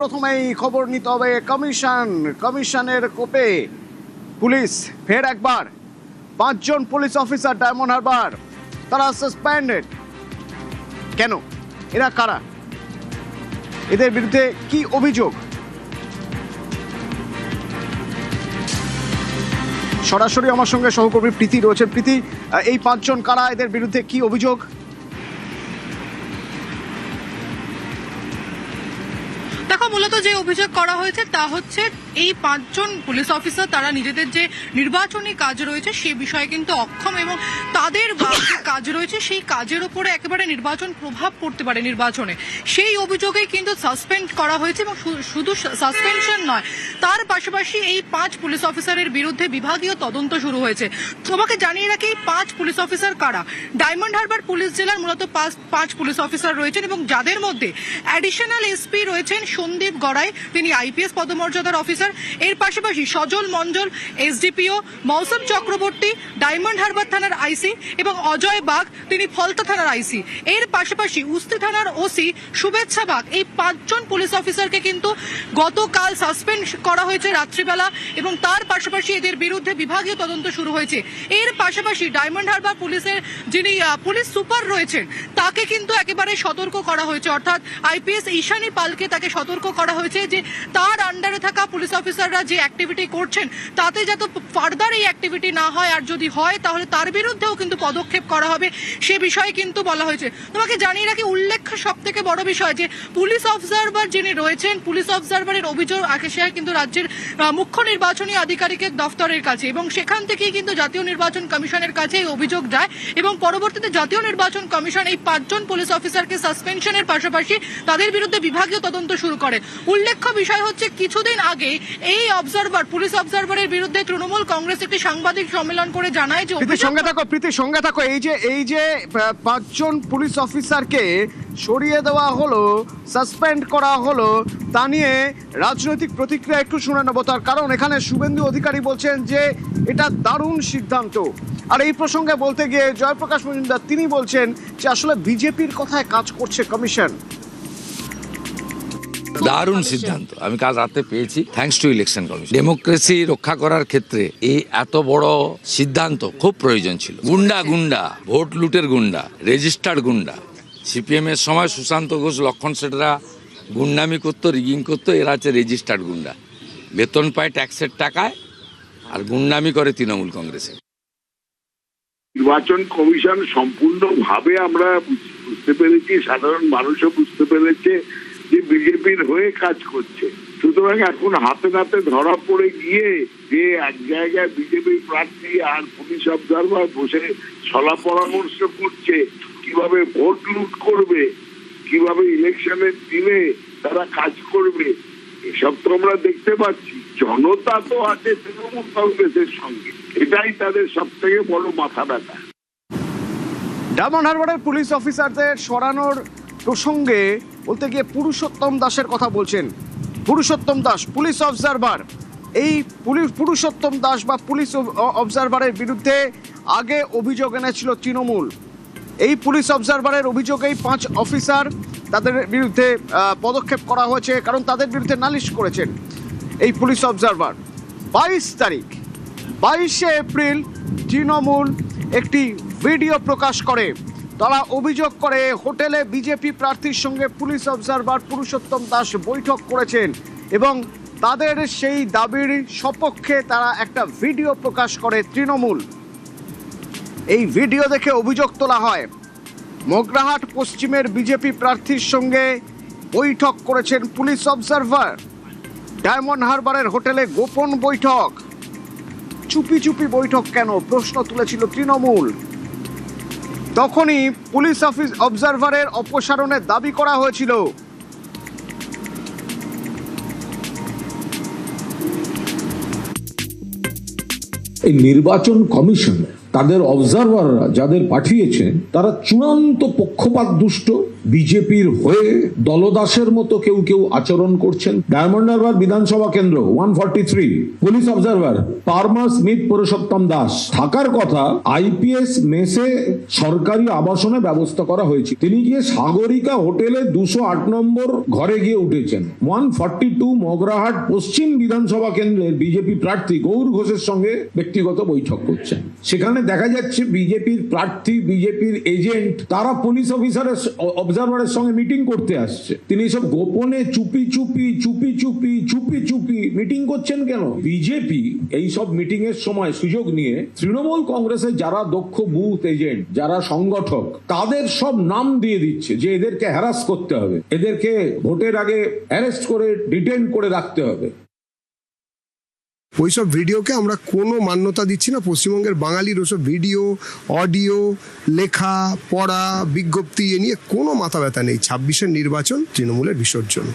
প্রথমেই খবর নিতে হবে কমিশনের কোপে পুলিশ ফের একবার 5 জন পুলিশ অফিসার ডায়মন্ড হারবার তারা সাসপেন্ডেড। কেন? এরা কারা? এদের বিরুদ্ধে কি অভিযোগ? সরাসরি আমার সঙ্গে সহকর্মী প্রীতি রয়েছে। প্রীতি, এই 5 জন কারা? এদের বিরুদ্ধে কি অভিযোগ? দেখো, মূলত যে অভিযোগ করা হয়েছে তা হচ্ছে এই 5 জন পুলিশ অফিসার তারা নিজেদের যে নির্বাচনী কাজ রয়েছে সে বিষয়ে কিন্তু অক্ষম এবং তাদের যে কাজ রয়েছে সেই কাজের উপরে একেবারে নির্বাচন প্রভাব পড়তে পারে নির্বাচনে, সেই অভিযোগেই কিন্তু সাসপেন্ড করা হয়েছে। এবং শুধু সাসপেনশন নয়, তার পাশাপাশি এই 5 পুলিশ অফিসারের বিরুদ্ধে বিভাগীয় তদন্ত শুরু হয়েছে। তোমাকে জানিয়ে রাখি, এই 5 পুলিশ অফিসার কারা। ডায়মন্ড হারবার পুলিশ জেলার মূলত 5 পুলিশ অফিসার রয়েছেন এবং যাদের মধ্যে অ্যাডিশনাল এসপি রয়েছেন সন্দীপ গড়াই, তিনি আইপিএস পদমর্যাদার অফিসার। এর পাশাপাশি সজল মণ্ডল এসডিপিও, মৌসুম চক্রবর্তী ডায়মন্ড হারবার থানার আইসি এবং অজয় বাগ, তিনি ফলতা থানার আইসি। এর পাশাপাশি উস্তি থানার ওসি শুভেচ্ছা বাগ। এই 5 জন পুলিশ অফিসারকে কিন্তু গতকাল সাসপেন্ড করা হয়েছে রাত্রিবেলা এবং তার পাশাপাশি এদের বিরুদ্ধে বিভাগীয় তদন্ত শুরু হয়েছে। এর পাশাপাশি ডায়মন্ড হারবার পুলিশের যিনি পুলিশ সুপার রয়েছেন তাকে কিন্তু একেবারে সতর্ক করা হয়েছে, অর্থাৎ আইপিএস ঈশানী পালকে তাকে সতর্ক করা হয়েছে যে তার আন্ডারে থাকা পুলিশ অফিসাররা যে অ্যাক্টিভিটি করছেন তাতে যাতে ফার্দার এই অ্যাক্টিভিটি না হয়, আর যদি হয় তাহলে তার বিরুদ্ধেও কিন্তু পদক্ষেপ করা হবে, সে বিষয়ে কিন্তু বলা হয়েছে। তোমাকে জানিয়ে রাখি, উল্লেখ্য সব থেকে বড় বিষয় যে পুলিশ অবজারভার যিনি রয়েছেন, পুলিশ অবজারভারের অভিযোগ আসে কিন্তু রাজ্যের মুখ্য নির্বাচনী আধিকারিকের দফতরের কাছে এবং সেখান থেকেই কিন্তু জাতীয় নির্বাচন কমিশনের কাছে এই অভিযোগ যায় এবং পরবর্তীতে জাতীয় নির্বাচন কমিশন এই 5 জন পুলিশ অফিসারকে সাসপেনশনের পাশাপাশি তাদের বিরুদ্ধে বিভাগীয় তদন্ত শুরু করে। উল্লেখ্য বিষয় হচ্ছে, কিছুদিন আগে এই পুলিশ অবজারভারের বিরুদ্ধে তৃণমূল কংগ্রেস একটি সাংবাদিক সম্মেলন করে জানায় যে সঙ্গে থাকো এই যে 5 জন পুলিশ অফিসারকে সরিয়ে দেওয়া হলো, সাসপেন্ড করা হলো, তা নিয়ে রাজনৈতিক প্রতিক্রিয়া একটু শুনে নেবো। তার কারণ এখানে শুভেন্দু অধিকারী বলছেন যে এটা দারুণ সিদ্ধান্ত, আর এই প্রসঙ্গে বলতে গিয়ে জয়প্রকাশ মজুমদার তিনি বলছেন যে আসলে বিজেপির কথায় কাজ করছে কমিশন। দারুণ সিদ্ধান্ত আমি কাল রাতে পেয়েছি, thanks to election commission. Democracy রক্ষা করার ক্ষেত্রে এই এত বড় সিদ্ধান্ত খুব প্রয়োজন ছিল। গুন্ডা ভোট লুটের গুন্ডা, রেজিস্টার্ড গুন্ডা। সিপিএম এর সময় সুশান্ত ঘোষ, লক্ষণ সেটরা গুন্ডামি করতো, রিগিং করতো, এরা হচ্ছে রেজিস্টার্ড গুন্ডা। বেতন পায় ট্যাক্সের টাকায় আর গুন্ডামি করে তৃণমূল কংগ্রেসে। নির্বাচন কমিশন সম্পূর্ণভাবে আমরা বুঝতে পেরেছি, সাধারণ মানুষও বুঝতে পেরেছে যে বিজেপির হয়ে কাজ করছে। সুতরাং এখন হাতে নাতে ধরা পড়ে গিয়ে যে এক জায়গায় বিজেপি প্রার্থী আর পুলিশ অবজারভার বসে সলা পরামর্শ করছে কিভাবে ভোট লুট করবে, কিভাবে ইলেকশনের দিনে তারা কাজ করবে, এসব তো আমরা দেখতে পাচ্ছি। জনতা তো আছে তৃণমূল কংগ্রেসের সঙ্গে, এটাই তাদের সব থেকে বড় মাথা ব্যথা। ডায়মন্ড হারবারের পুলিশ অফিসারদের সরানোর প্রসঙ্গে বলতে গিয়ে পুরুষোত্তম দাসের কথা বলছেন। পুরুষোত্তম দাস পুলিশ অবজারভার, এই পুরুষোত্তম দাস বা পুলিশ অবজারভারের বিরুদ্ধে আগে অভিযোগ এনেছিল তৃণমূল। এই পুলিশ অবজারভারের অভিযোগেই 5 অফিসার তাদের বিরুদ্ধে পদক্ষেপ করা হয়েছে, কারণ তাদের বিরুদ্ধে নালিশ করেছেন এই পুলিশ অবজারভার। 22 এপ্রিল তৃণমূল একটি ভিডিও প্রকাশ করে, তারা অভিযোগ করে হোটেলে বিজেপি প্রার্থীর সঙ্গে পুলিশ অবজারভার পুরুষোত্তম দাস বৈঠক করেছেন এবং তাদের সেই দাবির সপক্ষে তারা একটা ভিডিও প্রকাশ করে তৃণমূল। এই ভিডিও দেখে অভিযোগ তোলা হয় মগরাহাট পশ্চিমের বিজেপি প্রার্থীর সঙ্গে বৈঠক করেছেন পুলিশ অবজারভার। ডায়মন্ড হারবারের হোটেলে গোপন বৈঠক, চুপি বৈঠক কেন প্রশ্ন তুলেছিল তৃণমূল। তখনই পুলিশ অবজারভারের অপসারণের দাবি করা হয়েছিল। এই নির্বাচন কমিশনের তাদের অবজারভাররা যাদের পাঠিয়েছেন তারা চূড়ান্ত পক্ষপাত দুষ্ট, বিজেপির হয়ে দলদাসের মতো কেউ কেউ আচরণ করছেন। ডায়মন্ড হারবার বিধানসভা কেন্দ্র 143 police observer পারমা Smith Purushottam Das থাকার কথা আইপিএস মেসে সরকারি আবাসনে ব্যবস্থা করা হয়েছে। তিনি গিয়ে সাগরিকা হোটেলে 208 নম্বর ঘরে গিয়ে উঠেছেন। 142 মগরাহাট পশ্চিম বিধানসভা কেন্দ্রের বিজেপি প্রার্থী গৌর ঘোষের সঙ্গে ব্যক্তিগত বৈঠক করছেন। সেখানে দেখা যাচ্ছে বিজেপির প্রার্থী, বিজেপির এজেন্ট তারা পুলিশ অফিসারের অবজারভারের সঙ্গে মিটিং করতে আসছে। তিনি সব গোপনে চুপি চুপি মিটিং করছেন কেন? বিজেপি এই সব মিটিং এর সময় সুযোগ নিয়ে তৃণমূল কংগ্রেসের যারা দক্ষ বুথ এজেন্ট, যারা সংগঠক, তাদের সব নাম দিয়ে দিচ্ছে যে এদেরকে হ্যারাস করতে হবে, এদেরকে ভোটের আগে অ্যারেস্ট করে ডিটেইন করে রাখতে হবে। ওইসব ভিডিওকে আমরা কোনো মান্যতা দিচ্ছি না। পশ্চিমবঙ্গের বাঙালির ওসব ভিডিও, অডিও, লেখা, পড়া, বিজ্ঞপ্তি এ নিয়ে কোনো মাথা ব্যথা নেই। 26-এর নির্বাচন তৃণমূলের বিসর্জন।